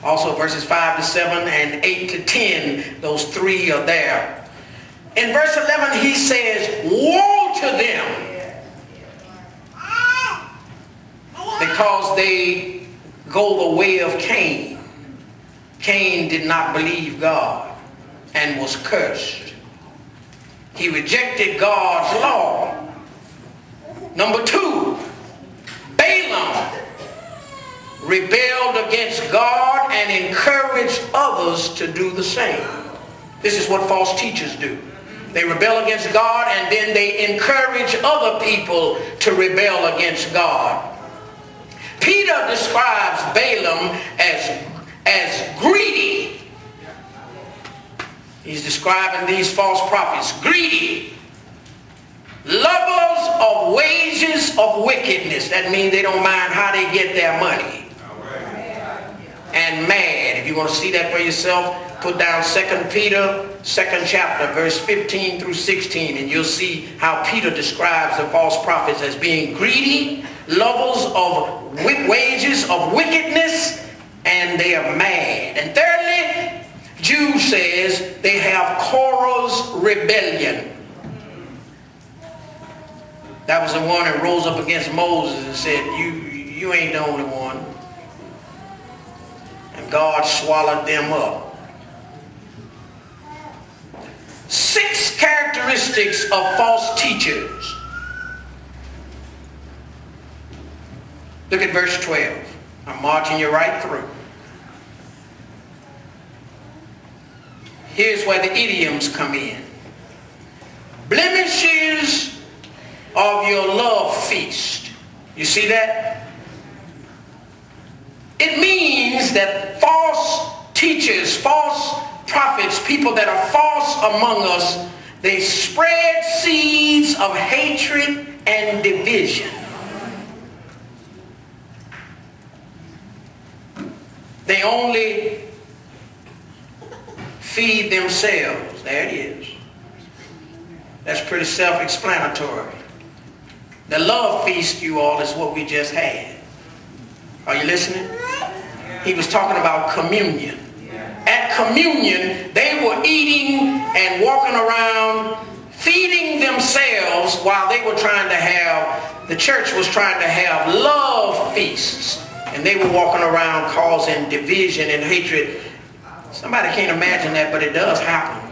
Also verses 5 to 7 and 8 to 10, those three are there. In verse 11 he says, woe to them, because they go the way of Cain. Cain did not believe God and was cursed. He rejected God's law. Number two, Balaam rebelled against God and encouraged others to do the same. This is what false teachers do. They rebel against God and then they encourage other people to rebel against God. Peter describes Balaam as greedy. He's describing these false prophets, greedy, lovers of wages of wickedness. That means they don't mind how they get their money. And mad. If you want to see that for yourself, put down 2 Peter, 2nd chapter, verse 15 through 16, and you'll see how Peter describes the false prophets as being greedy, lovers of wages of wickedness, and they are mad. And thirdly, Jude says they have Korah's rebellion. That was the one that rose up against Moses and said, you ain't the only one. And God swallowed them up. 6 characteristics of false teachers. Look at verse 12. I'm marching you right through. Here's where the idioms come in. Blemishes of your love feast. You see that? It means that false teachers, false prophets, people that are false among us, they spread seeds of hatred and division. They only feed themselves. There it is. That's pretty self-explanatory. The love feast, you all, is what we just had. Are you listening? He was talking about communion. At communion, they were eating and walking around, feeding themselves while they were trying to have, the church was trying to have love feasts. And they were walking around causing division and hatred. Somebody can't imagine that, but it does happen.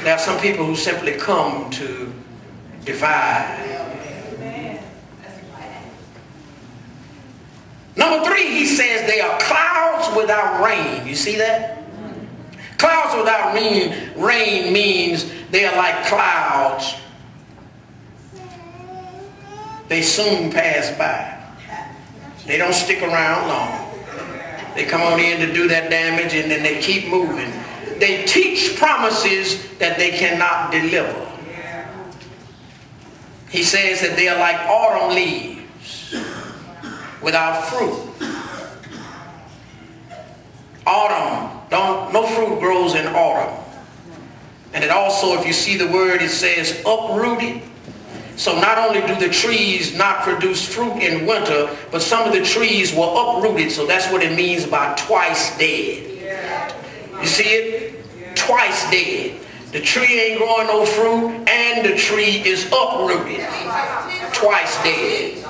There are some people who simply come to divide. Number 3, he says they are clouds without rain. You see that? Clouds without rain means they are like clouds. They soon pass by. They don't stick around long. They come on in to do that damage and then they keep moving. They teach promises that they cannot deliver. He says that they are like autumn leaves without fruit. Autumn, no fruit grows in autumn. And it also, if you see the word, it says uprooted. So not only do the trees not produce fruit in winter, but some of the trees were uprooted. So that's what it means by twice dead. You see it? Twice dead. The tree ain't growing no fruit and the tree is uprooted. Twice dead.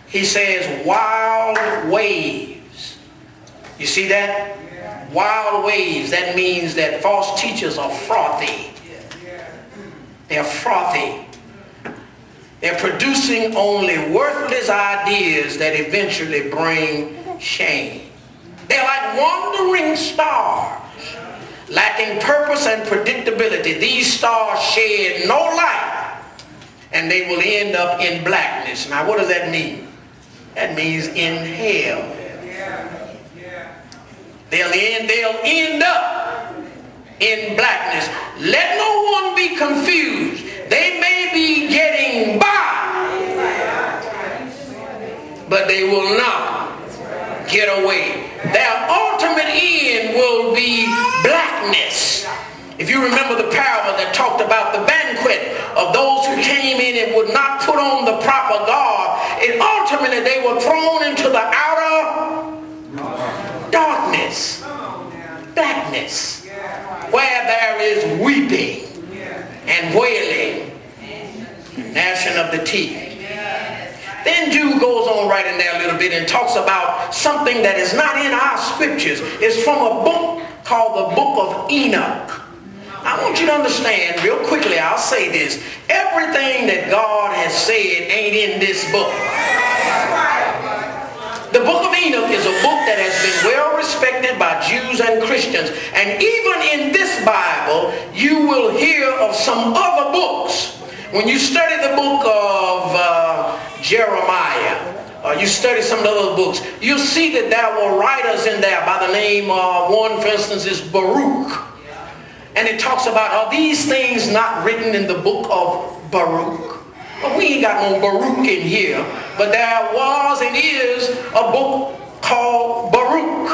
He says wild waves. You see that? Wild waves. That means that false teachers are frothy. They're frothy. They're producing only worthless ideas that eventually bring shame. They're like wandering stars, lacking purpose and predictability. These stars shed no light, and they will end up in blackness. Now, what does that mean? That means in hell. They'll end up in blackness. Let no one be confused. They may be getting by, but they will not get away. Their ultimate end will be blackness. If you remember the parable that talked about the banquet of those who came in and would not put on the proper garb, ultimately they were thrown into the outer darkness, blackness, where there is weeping and wailing, gnashing of the teeth. Then Jude goes on right in there a little bit and talks about something that is not in our scriptures. It's from a book called the Book of Enoch. I want you to understand real quickly, I'll say this. Everything that God has said ain't in this book. The Book of Enoch is a book that has been well respected by Jews and Christians. And even in this Bible, you will hear of some other books. When you study the book of Jeremiah, you study some of the other books, you'll see that there were writers in there by the name of, one for instance is Baruch. And it talks about, are these things not written in the book of Baruch? Well, we ain't got no Baruch in here, but there was and is a book called Baruch.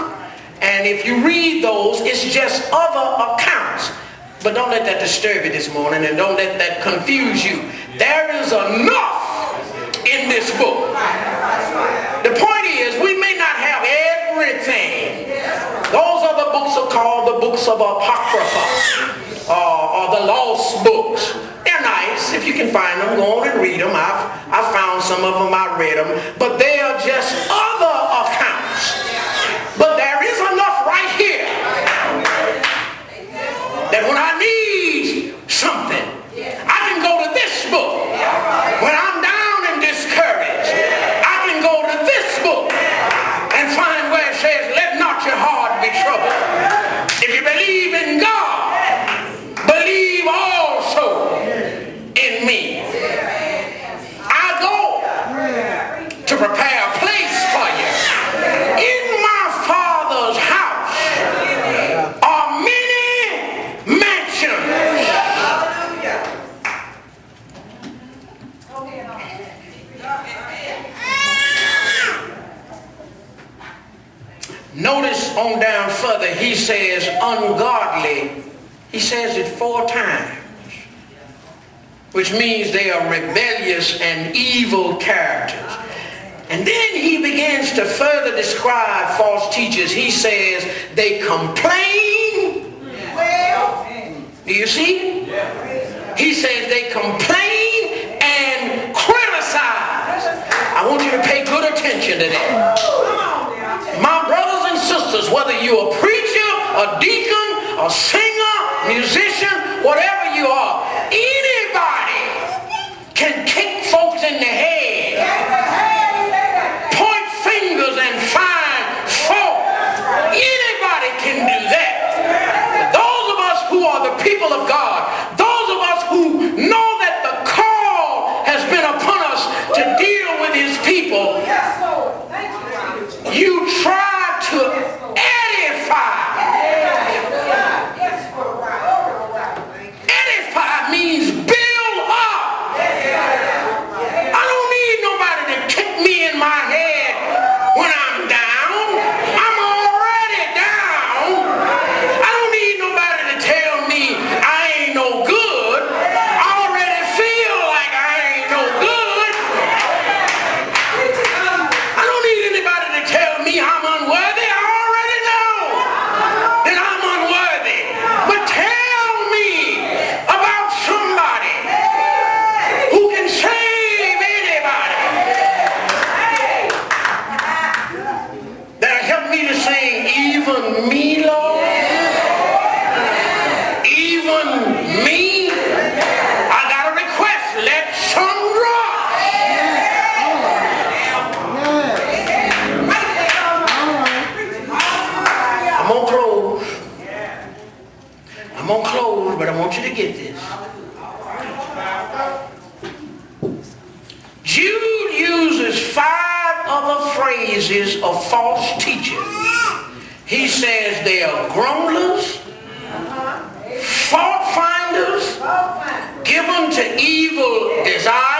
And if you read those, it's just other accounts. But don't let that disturb you this morning, and don't let that confuse you. There is enough in this book. The point is, we may not have everything. Those other books are called the books of Apocrypha, or the lost books. They're nice. If you can find them, go on and read them. I've found some of them, I read them. But they are just other accounts. But there is enough right here that when I need something, I can go to this book. When I'm down and discouraged, I can go to this book and find where it says, let not your heart be troubled. If you believe in God, believe also in me. I go to prepare a place for you. In my Father's house are many mansions. Notice on down further, he says ungodly. He says it 4 times, which means they are rebellious and evil characters. And then he begins to further describe false teachers. He says they complain. Do you see? He says they complain and criticize. I want you to pay good attention to that. My brothers and sisters, whether you're a preacher, a deacon, a singer, musician, whatever you are, anybody can kick folks in the head, point fingers and find fault. Anybody can do that. Those of us who are the people of God, those of us who know that the call has been upon us to deal with his people, you try to edify. Edify means build up. I don't need nobody to kick me in my head when I'm down. I'm already down. I don't need nobody to tell me I ain't no good. I already feel like I ain't no good. I don't need anybody to tell me I'm unworthy. I already know that I'm unworthy. But tell me about somebody who can save anybody. That'll help me to sing, even me, Lord. Even me. I got a request. Let some drop. I'm gonna close. I'm gonna close, but I want you to get this. Jude uses 5 other phrases of false teachers. He says they are grumblers, fault finders, given to evil desires,